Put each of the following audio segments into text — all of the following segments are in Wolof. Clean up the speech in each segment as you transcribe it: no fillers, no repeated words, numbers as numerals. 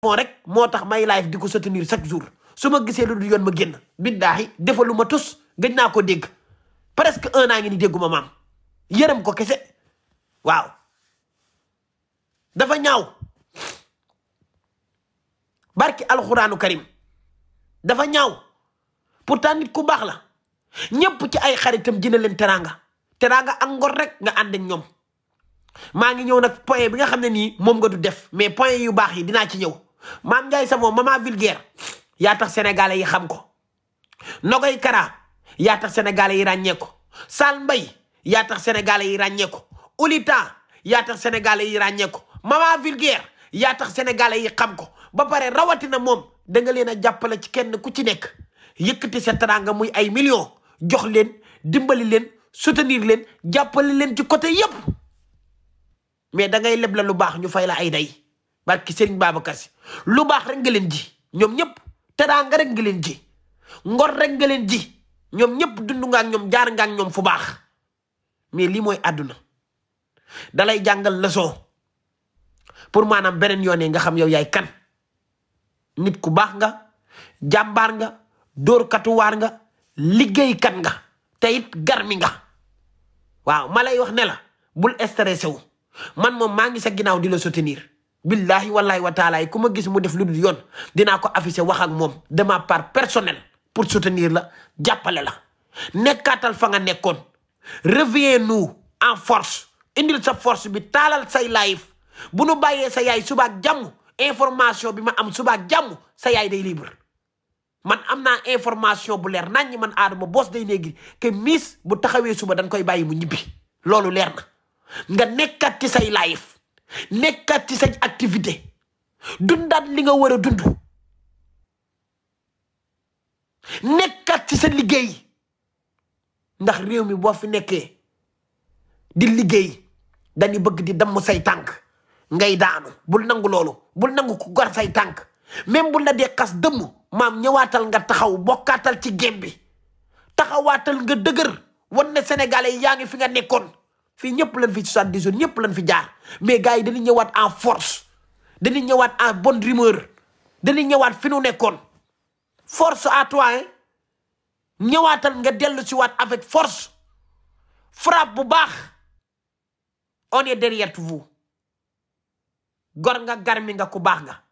moo rek moo tax may live di ko soutenir chaque jour su ma gisee lu dul yoon ma génn billaahi defalu ma tus gëj naa ko dégg presque 1 an ngi ni dégguma maam yërëm ko kese waaw dafa ñaaw barki alxuraanu karim dafa ñaaw pourtant nit ku baax la ñëpp ci ay xaritam dina leen teraanga ak ngor rek nga ànd ak ñoom maa ngi ñëw nag point bi nga xam ne nii moom nga du def mais point yu baax yi dinaa ci ñëw Mame Ndiaye Savon maman vulgaire yaa tax sénégalais yi xam ko Nogoy Kara yaa tax sénégalais yi ràññee ko Sall Mbaye yaa tax sénégalais yi ràññee ko Olita yaa tax sénégalais yi ràññee ko maman vulgaire yaa tax sénégalais yi xam ko ba pare rawatina moom da nga leen a jàppale ci kenn ku ci nekk yëkkati sa teraanga muy ay millions jox leen dimbali leen soutenir leen jàppale leen ci côté yépp mais da ngay leb la lu baax ñu fay la ay day barki Serigne Babacar Sy lu baax rek nga leen ji ñoom ñëpp teraanga rek nga leen ji ngor rek nga leen ji ñoom ñëpp dund nga ak ñoom jaar nga ak ñoom fu baax mais lii mooy àdduna dalay jàngal leçon pour maanaam beneen yoon nga xam yow yaay kan nit ku baax nga jàmbaar nga dóorkatuwaar nga liggéeykat nga te it garmi nga waaw ma lay wax ne la bul stressé wu man moom maa ngi sa ginnaaw di la soutenir billahi wallahi wa taala ku ma gis mu def lu dul yoon dinaa ko affiché wax ak moom de ma part personnelle pour soutenir la jàppale la nekkaatal fa nga nekkoon reviens-nous en force indil sa force bi taalal say live bu nu bàyyee sa yaay subaak jàmm information bi ma am subaak jàmm sa yaay day libre man am naa information bu leer nañ man Adama Boss Day Negri que Miss bu taxawee suba dañ koy bàyyi mu ñibbi loolu leer na nga nekkat ci say live nekkat ci say activité dundaat li nga war a dund nekkat ci sa liggéey ndax réew mi boo fi nekkee di liggéey dañu bëgg di damm say tànk ngay daanu bul nangu loolu bul nangu ku gor say tànk même bu la dee xas dëmm maam ñëwaatal nga taxaw bokkaatal ci gém bi taxawaatal nga dëgër wan ne sénégalais yaa ngi fi nga nekkoon fii ñëpp lañ fi 70 jours ñëpp lañ fi jaar mais gars yi dañuy ñëwaat en force dañuy ñëwaat en bonne humeur dañuy ñëwaat fi nu nekkoon force à toi hein ñëwaatal nga dellu si waat avec force frappe bu baax on est derrière vous gor nga garmi nga ku baax nga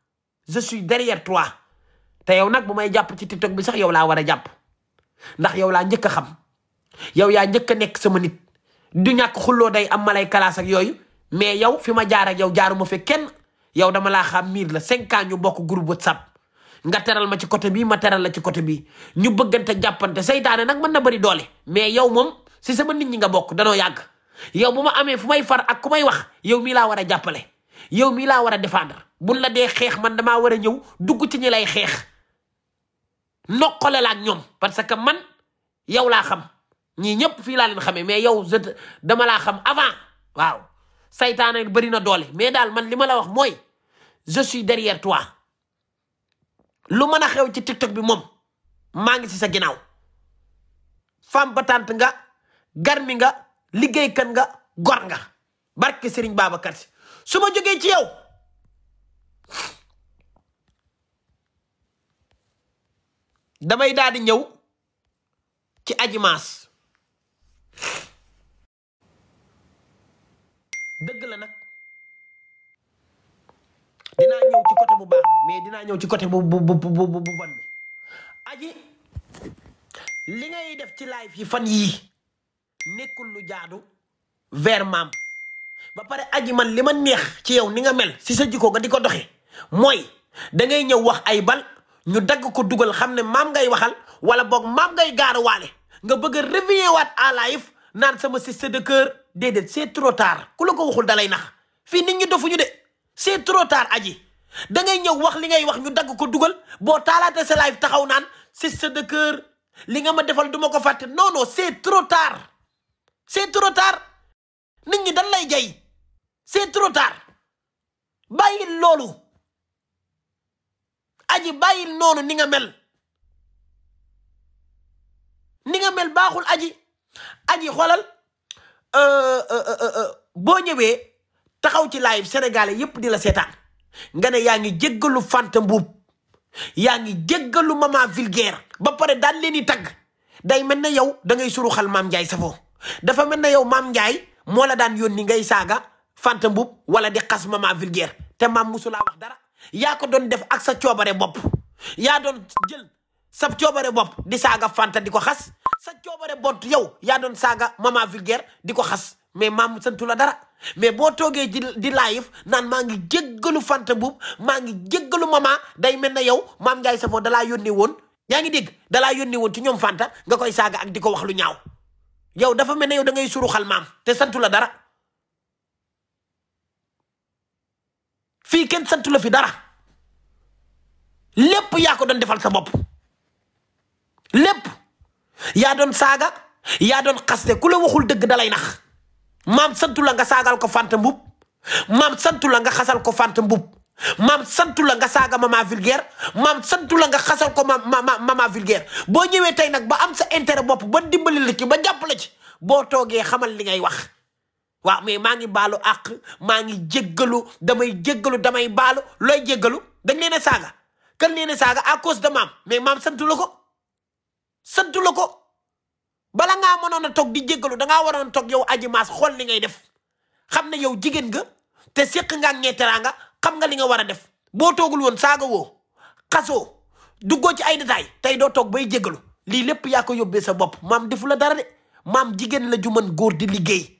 je suis derrière toi te yow nag bu may jàpp ci TikTok bi sax yow laa war a jàpp ndax yow laa njëkk a xam yow yaa njëkk a nekk sama nit du ñàkk xulloo day am malay kalaas ak yooyu mais yow fi ma jaar ak yow jaaruma fi kenn yow dama laa xam miir la 5 ans ñu bokk groupe WhatsApp nga teral ma ci côté bii ma teral la ci côté bii ñu bëggante jàppante seytaane nag mën na bëri doole mais yow moom si sama nit ñi nga bokk danoo yàgg yow bu ma amee fu may far ak ku may wax yow mii laa war a jàppale yow mii laa war a défendre buñ la dee xeex man damaa war a ñëw dugg ci ñi lay xeex noqale la ak ñoom parce que man yow laa xam ñii ñëpp fii laa leen xamee mais yow dama laa xam avant waaw saytaane bëri na doole mais daal man li ma la wax mooy je suis derrière toi lu mën a xew ci TikTok bi moom maa ngi ci sa ginnaaw femme battante nga garmi nga liggéeykat nga gor nga barke Serigne Babacar Sy su ma jógee ci yow damay daal di ñëw ci Adji Mass dëgg la nag dinaa ñëw ci côté bu baax bi mais dinaa ñëw ci côté bu bon bi Adji li ngay def ci live yi fan yii nekkul lu jaadu vers maam ba pare Adji man li ma neex ci yow ni nga mel si sa jikko nga di ko doxe mooy da ngay ñëw wax ay bal ñu dagg ko dugal xam ne maam ngay waxal wala boog maam ngay gaaruwaale nga bëgg a réveiller waat à live naan sama sister de cœur déedéet c'est trop tard ku la ko waxul dalay nax fii nit ñi dofuñu de c'est trop tard Adji da ngay ñëw wax li ngay wax ñu dagg ko dugal boo taalaate sa live taxaw naan sister de cœur li nga ma defal duma ko fàtte non non c'est trop tard c'est trop tard nit ñi dañ lay jay c'est trop tard bàyyil loolu Adji bàyyil noonu ni nga mel baaxul Adji xoolal boo ñëwee taxaw ci live sénégalais yépp di la seetaan nga ne yaa ngi jéggalu Fanta Mbuub yaa ngi jéggalu Mama Vulgaire ba pare daan leen di tagg day mel ne yow da ngay suruxal Mame Ndiaye Savon dafa mel ne yow Mame Ndiaye moo la daan yónni ngay saaga Fanta Mbuub wala di xas Mama Vulgaire te maam musulaa wax dara yaa ko doon def ak sa coobare bopp yaa doon jël sa coobare bopp di saaga Fanta di ko xas sa coobare bont yow yaa doon saaga Mama Vulgaire di ko xas mais maam santu la dara mais boo toogee di live naan maa ngi jéggalu Fanta Mbuub maa ngi jéggalu mama day mel ne yow Mame Ndiaye Savon dalaa yónnee woon yaa ngi dégg dalaa yónnee woon ci ñoom Fanta nga koy saaga ak di ko wax lu ñaaw yow dafa mel ne yow da ngay suruxal maam te santu la dara fii kenn santu la fi dara lépp yaa ko doon defal sa bopp lépp yaa doon saaga yaa doon xaste ku la waxul dëgg dalay nax maam santu la nga saagal ko Fanta Mbuub maam santu la nga xasal ko Fanta Mbuub maam santu la nga saaga Mama Vulgaire maam santu la nga xasal ko Mama Vulgaire boo ñëwee tey nag ba am sa intérêt bopp ba dimbali la ci ba jàppale ci boo toogee xamal li ngay wax waaw mais maa ngi baalu àq maa ngi jéggalu damay baalu looy jéggalu dañ leen a saaga kan leen a saaga à cause de maam mais maam santu la ko bala ngaa mënoon a toog di jéggalu dangaa waroon toog yow Adji Mass xool li ngay def xam ne yow jigéen nga te séq nga ak ñee teraanga xam nga li nga war a def boo toogul woon saaga woo xasoo duggoo ci ay détails tey doo toog bay jéggalu lii lépp yaa ko yóbbee sa bopp maam defu la dara de maam jigéen la ju mën góor di liggéey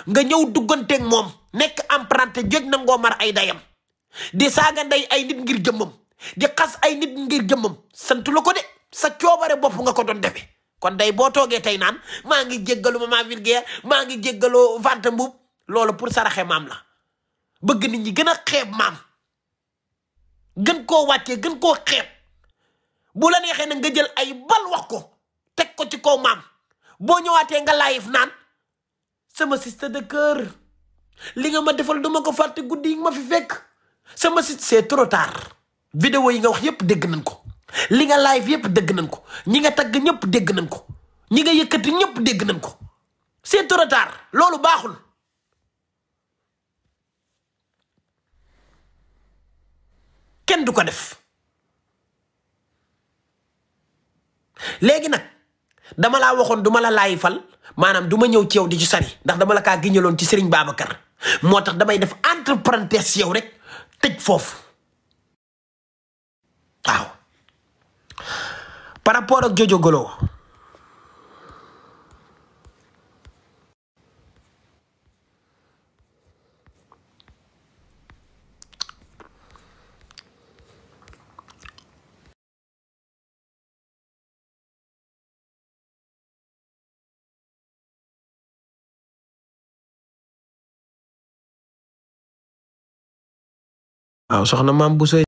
nga ñëw dugganteeg moom nekk emprunté jóg na ngoo mar ay dayam di saaga ndey ay nit ngir jëmmam di xas ay nit ngir jëmmam santu la ko de sa coobare bopp nga ko doon defee kon day boo toogee tey naan maa ngi jéggalu Mama Vulgaire maa ngi jéggaloo Fanta Mbuub loolu pour saraxe maam la bëgg nit ñi gën a xeeb maam gën koo wàccee gën koo xeeb bu la neexee nag nga jël ay bal wax ko teg ko ci kaw maam boo ñëwaatee nga live naan sama sister de cœur li nga ma defal duma ko fàtte guddi yi ma fi fekk sama sister c'est trop tard vidéo yi nga wax yépp dégg nañ ko li nga live yépp dégg nañ ko ñi nga tagg ñëpp dégg nañ ko ñi nga yëkkati ñëpp dégg nañ ko c'est trop tard loolu baaxul kenn du ko def léegi nag dama laa waxoon duma la laay fal maanaam duma ñëw ci yow di ci sari ndax dama la kaa giñaloon ci Serigne Babacar moo tax damay def entre parenthèses yow rek tëj foofu waaw par rapport ak Jojo Golo waaw soxna maam bu